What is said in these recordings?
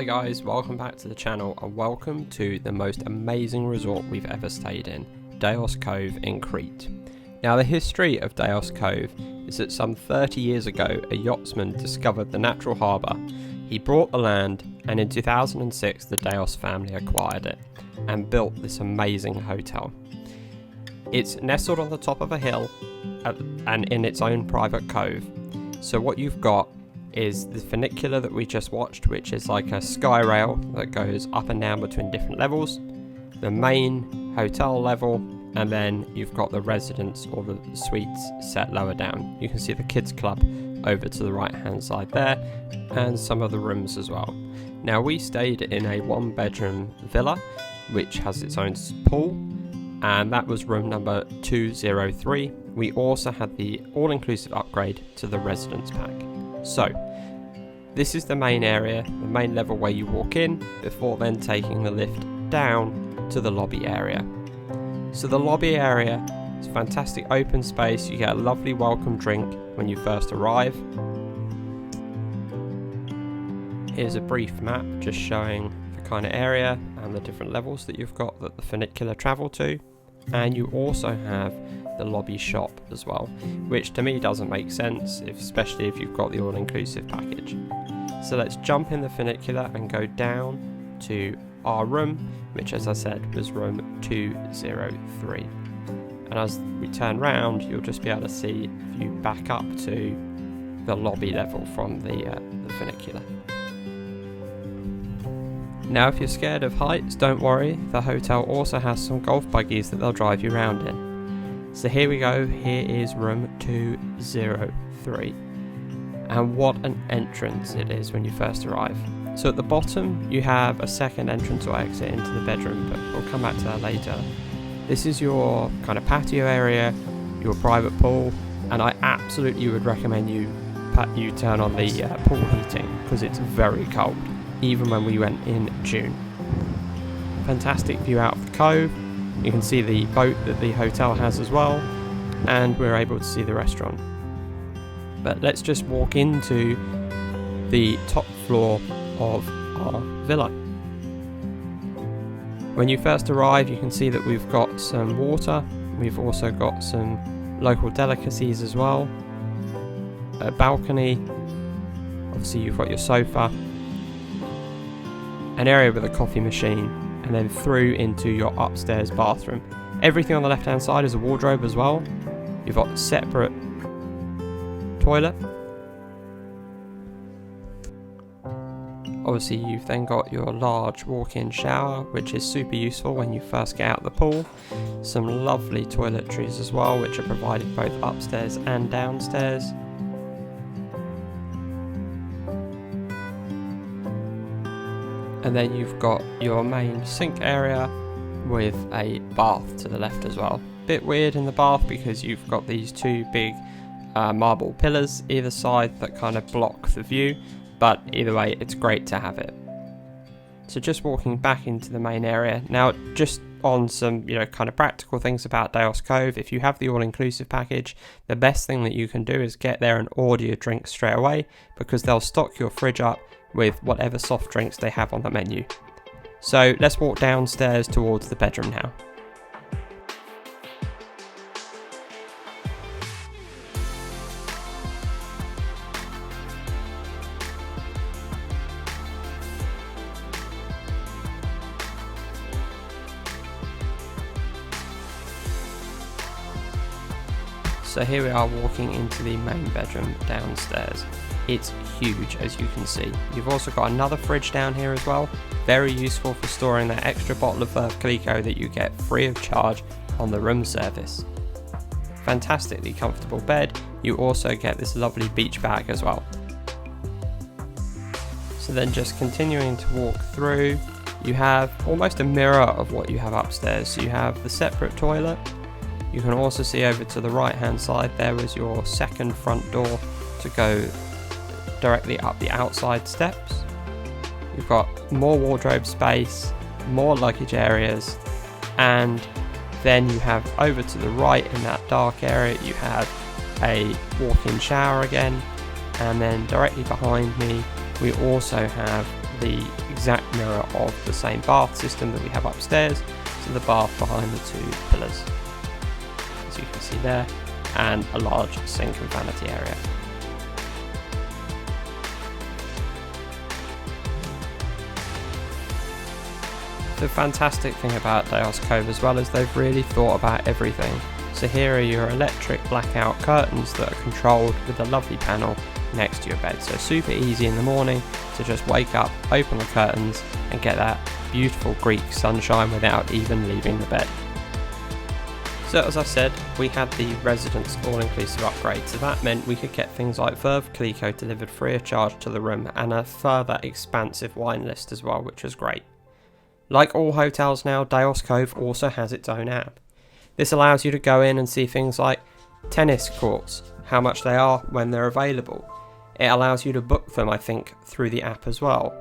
Hi guys, welcome back to the channel and welcome to the most amazing resort we've ever stayed in, Daios Cove in Crete. Now the history of Daios Cove is that some 30 years ago a yachtsman discovered the natural harbour. He bought the land and in 2006 the Daios family acquired it and built this amazing hotel. It's nestled on the top of a hill and in its own private cove. So what you've got is the funicular that we just watched, which is like a sky rail that goes up and down between different levels, the main hotel level, and then you've got the residence or the suites set lower down. You can see the kids club over to the right hand side there and some of the rooms as well. Now we stayed in a 1-bedroom villa which has its own pool, and that was room number 203. We also had the all-inclusive upgrade to the residence pack. So, this is the main area, the main level where you walk in, before then taking the lift down to the lobby area. So the lobby area is fantastic open space. You get a lovely welcome drink when you first arrive. Here's a brief map just showing the kind of area and the different levels that you've got that the funicular travel to. And you also have the lobby shop as well, which to me doesn't make sense, especially if you've got the all-inclusive package. So let's jump in the funicular and go down to our room, which as I said was room 203. And as we turn round, you'll just be able to see if you back up to the lobby level from the funicular. Now if you're scared of heights, don't worry, the hotel also has some golf buggies that they'll drive you around in. So here we go, here is room 203. And what an entrance it is when you first arrive. So at the bottom you have a second entrance or exit into the bedroom, but we'll come back to that later. This is your kind of patio area, your private pool, and I absolutely would recommend you turn on the pool heating because it's very cold, even when we went in June. Fantastic view out of the cove. You can see the boat that the hotel has as well, and we're able to see the restaurant. But let's just walk into the top floor of our villa. When you first arrive, you can see that we've got some water. We've also got some local delicacies as well. A balcony. Obviously you've got your sofa. An area with a coffee machine, and then through into your upstairs bathroom. Everything on the left hand side is a wardrobe as well. You've got a separate toilet. Obviously you've then got your large walk-in shower, which is super useful when you first get out of the pool. Some lovely toiletries as well, which are provided both upstairs and downstairs. And then you've got your main sink area with a bath to the left as well. Bit weird in the bath because you've got these two big marble pillars either side that kind of block the view, but either way it's great to have it. So just walking back into the main area. Now just on some kind of practical things about Daios Cove, if you have the all-inclusive package, the best thing that you can do is get there and order your drinks straight away, because they'll stock your fridge up with whatever soft drinks they have on the menu. So let's walk downstairs towards the bedroom now. So here we are walking into the main bedroom downstairs. It's huge, as you can see. You've also got another fridge down here as well, very useful for storing that extra bottle of Coleco that you get free of charge on the room service. Fantastically comfortable bed. You also get this lovely beach bag as well. So then just continuing to walk through, you have almost a mirror of what you have upstairs. So you have the separate toilet. You can also see over to the right hand side there was your second front door to go directly up the outside steps. You've got more wardrobe space, more luggage areas, and then you have over to the right in that dark area you have a walk-in shower again, and then directly behind me we also have the exact mirror of the same bath system that we have upstairs, so the bath behind the two pillars, as you can see there, and a large sink and vanity area. The fantastic thing about Daios Cove as well is they've really thought about everything. So here are your electric blackout curtains that are controlled with a lovely panel next to your bed. So super easy in the morning to just wake up, open the curtains and get that beautiful Greek sunshine without even leaving the bed. So as I said, we had the residence all-inclusive upgrade, so that meant we could get things like Verve Clicquot delivered free of charge to the room and a further expansive wine list as well, which was great. Like all hotels now, Daios Cove also has its own app. This allows you to go in and see things like tennis courts, how much they are when they're available. It allows you to book them, I think, through the app as well.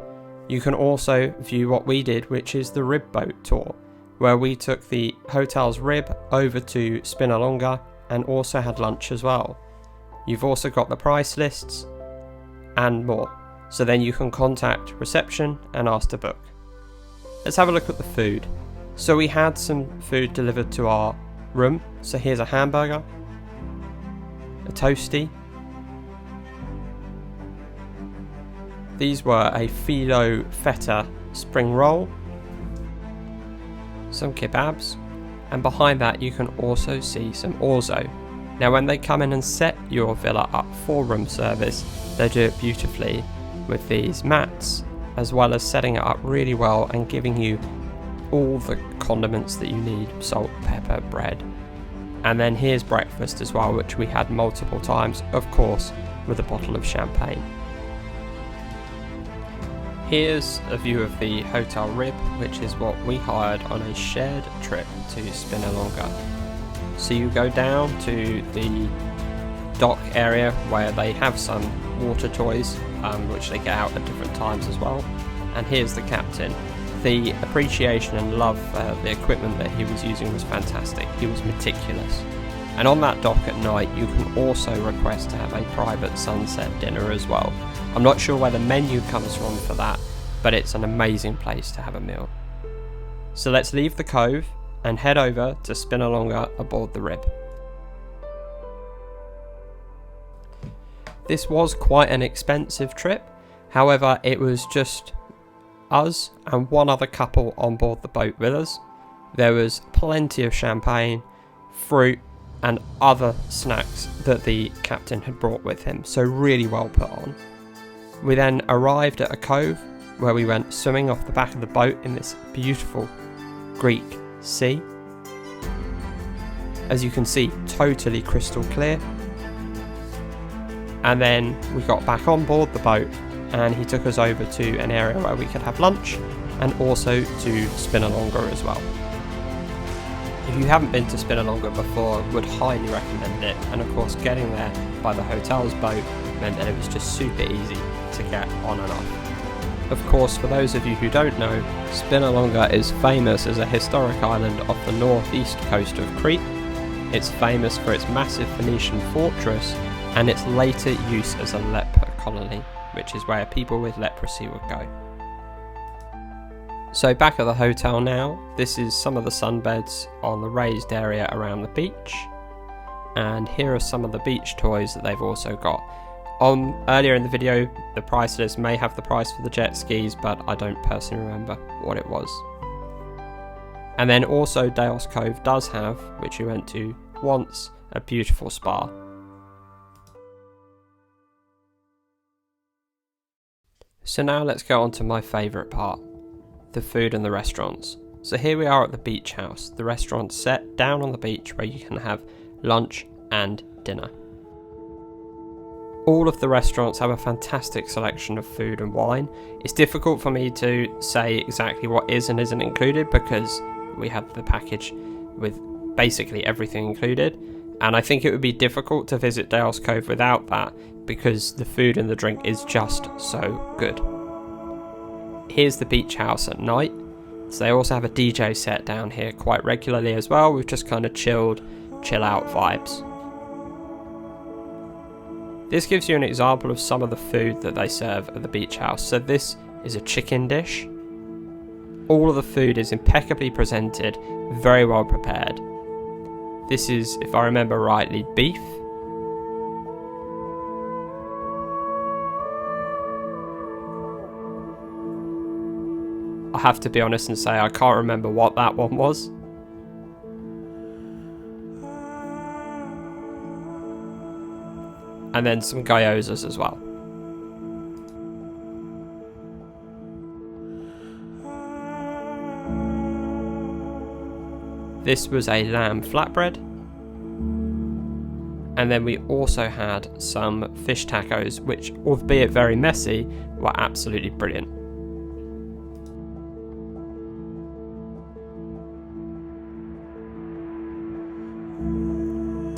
You can also view what we did, which is the rib boat tour, where we took the hotel's rib over to Spinalonga and also had lunch as well. You've also got the price lists and more, so then you can contact reception and ask to book. Let's have a look at the food. So we had some food delivered to our room. So here's a hamburger, a toastie. These were a phyllo feta spring roll, some kebabs, and behind that you can also see some orzo. Now when they come in and set your villa up for room service, they do it beautifully with these mats, as well as setting it up really well and giving you all the condiments that you need, salt, pepper, bread. And then here's breakfast as well, which we had multiple times, of course, with a bottle of champagne. Here's a view of the hotel rib, which is what we hired on a shared trip to Spinalonga. So you go down to the dock area where they have some water toys, which they get out at different times as well. And here's the captain. The appreciation and love for the equipment that he was using was fantastic. He was meticulous. And on that dock at night, you can also request to have a private sunset dinner as well. I'm not sure where the menu comes from for that, but it's an amazing place to have a meal. So let's leave the cove and head over to Spinalonga aboard the rib. This was quite an expensive trip, however it was just us and one other couple on board the boat with us. There was plenty of champagne, fruit and other snacks that the captain had brought with him, so really well put on. We then arrived at a cove where we went swimming off the back of the boat in this beautiful Greek sea. As you can see, totally crystal clear. And then we got back on board the boat and he took us over to an area where we could have lunch and also to Spinalonga as well. If you haven't been to Spinalonga before, would highly recommend it, and of course getting there by the hotel's boat meant that it was just super easy to get on and off. Of course, for those of you who don't know, Spinalonga is famous as a historic island off the northeast coast of Crete. It's famous for its massive Phoenician fortress and its later use as a leper colony, which is where people with leprosy would go. So back at the hotel now, this is some of the sunbeds on the raised area around the beach, and here are some of the beach toys that they've also got. Earlier in the video, the price list may have the price for the jet skis, but I don't personally remember what it was. And then also Daios Cove does have, which we went to once, a beautiful spa. So now let's go on to my favourite part, the food and the restaurants. So here we are at the beach house, the restaurant set down on the beach where you can have lunch and dinner. All of the restaurants have a fantastic selection of food and wine. It's difficult for me to say exactly what is and isn't included because we have the package with basically everything included, and I think it would be difficult to visit Daios Cove without that because the food and the drink is just so good. Here's the beach house at night. So they also have a DJ set down here quite regularly as well, with just kind of chill out vibes. This gives you an example of some of the food that they serve at the beach house. So this is a chicken dish. All of the food is impeccably presented, very well prepared. This is, if I remember rightly, beef. I have to be honest and say I can't remember what that one was. And then some gyozas as well. This was a lamb flatbread. And then we also had some fish tacos, which, albeit very messy, were absolutely brilliant.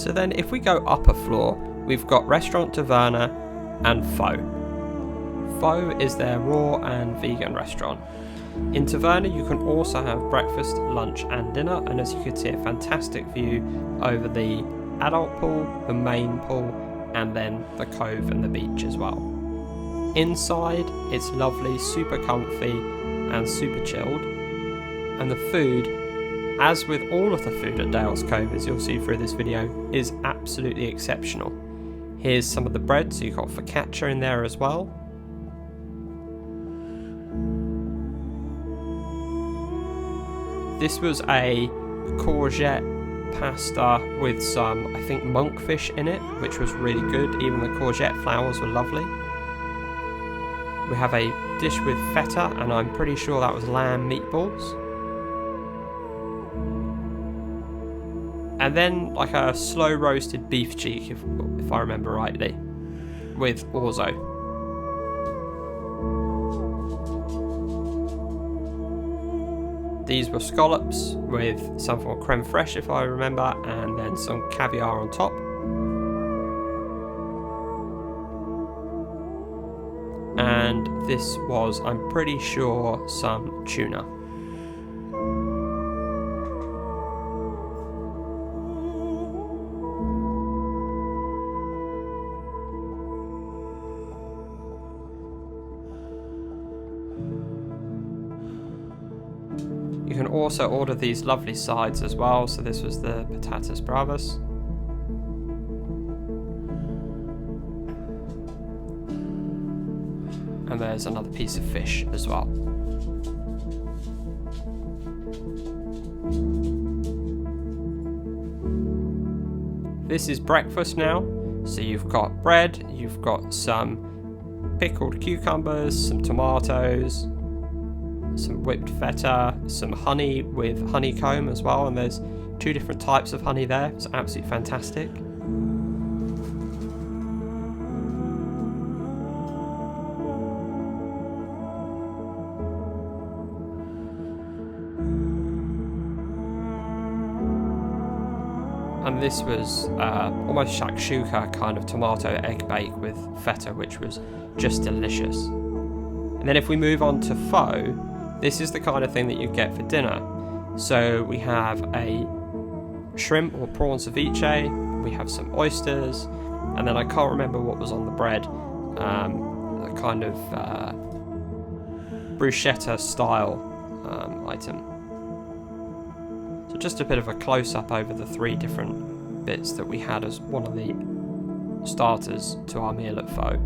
So then if we go up a floor, we've got Restaurant Taverna and Pho. Pho is their raw and vegan restaurant. In Taverna you can also have breakfast, lunch and dinner, and as you can see, a fantastic view over the adult pool, the main pool, and then the cove and the beach as well. Inside it's lovely, super comfy and super chilled, and the food, as with all of the food at Daios Cove, as you'll see through this video, is absolutely exceptional. Here's some of the bread, so you've got focaccia in there as well. This was a courgette pasta with some, I think, monkfish in it, which was really good. Even the courgette flowers were lovely. We have a dish with feta, and I'm pretty sure that was lamb meatballs. And then like a slow roasted beef cheek, if I remember rightly, with orzo. These were scallops with some form of creme fraiche, if I remember, and then some caviar on top. And this was, I'm pretty sure, some tuna. You can also order these lovely sides as well. So this was the patatas bravas. And there's another piece of fish as well. This is breakfast now. So you've got bread, you've got some pickled cucumbers, some tomatoes, some whipped feta, some honey with honeycomb as well, and there's 2 different types of honey there. It's absolutely fantastic. And this was almost shakshuka kind of tomato egg bake with feta, which was just delicious. And then if we move on to pho, this is the kind of thing that you get for dinner. So we have a shrimp or prawn ceviche, we have some oysters, and then I can't remember what was on the bread, a kind of bruschetta style item. So just a bit of a close-up over the 3 different bits that we had as one of the starters to our meal at Pho.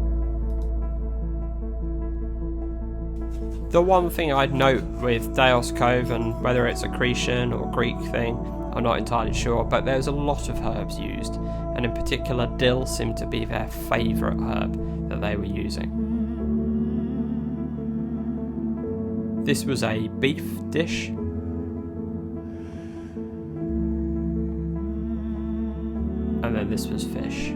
The one thing I'd note with Daios Cove, and whether it's a Cretan or Greek thing, I'm not entirely sure, but there's a lot of herbs used, and in particular dill seemed to be their favourite herb that they were using. This was a beef dish. And then this was fish.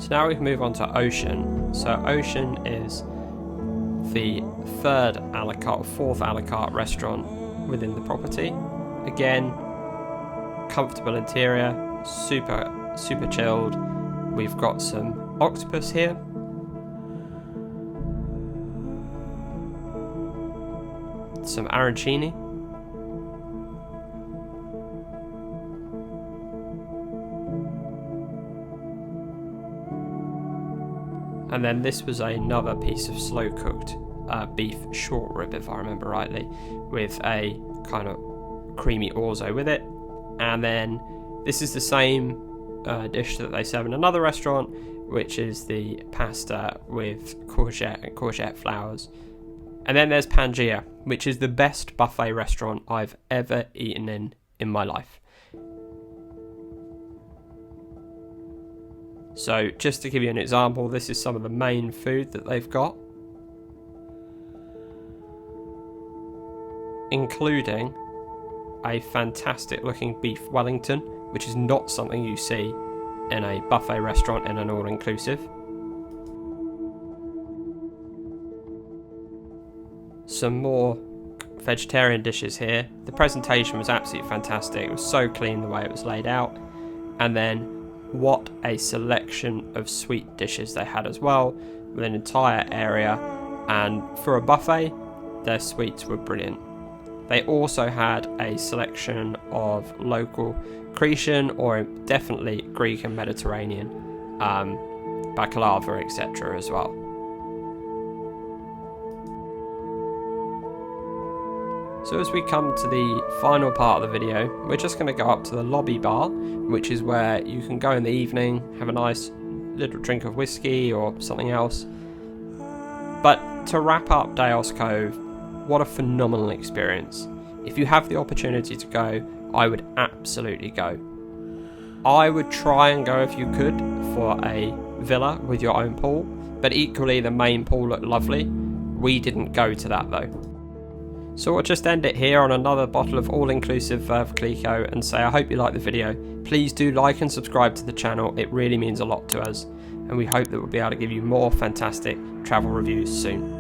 So now we can move on to Ocean. So Ocean is the 3rd a la carte, 4th a la carte restaurant within the property. Again, comfortable interior, super chilled. We've got some octopus here. some arancini. And then this was another piece of slow cooked beef short rib, if I remember rightly, with a kind of creamy orzo with it. And then this is the same dish that they serve in another restaurant, which is the pasta with courgette and courgette flowers. And then there's Pangea, which is the best buffet restaurant I've ever eaten in my life. So just to give you an example, this is some of the main food that they've got, including a fantastic looking beef Wellington, which is not something you see in a buffet restaurant in an all-inclusive. Some more vegetarian dishes here. The presentation was absolutely fantastic. It was so clean the way it was laid out. And then what a selection of sweet dishes they had as well, with an entire area. And for a buffet, their sweets were brilliant. They also had a selection of local Cretan, or definitely Greek and Mediterranean, baklava, etc. as well. So as we come to the final part of the video, we're just going to go up to the lobby bar, which is where you can go in the evening, have a nice little drink of whiskey or something else. But to wrap up Daios Cove, what a phenomenal experience. If you have the opportunity to go, I would absolutely go. I would try and go if you could for a villa with your own pool, but equally the main pool looked lovely. We didn't go to that though. So we'll just end it here on another bottle of all-inclusive Veuve Clicquot and say I hope you liked the video. Please do like and subscribe to the channel, it really means a lot to us, and we hope that we'll be able to give you more fantastic travel reviews soon.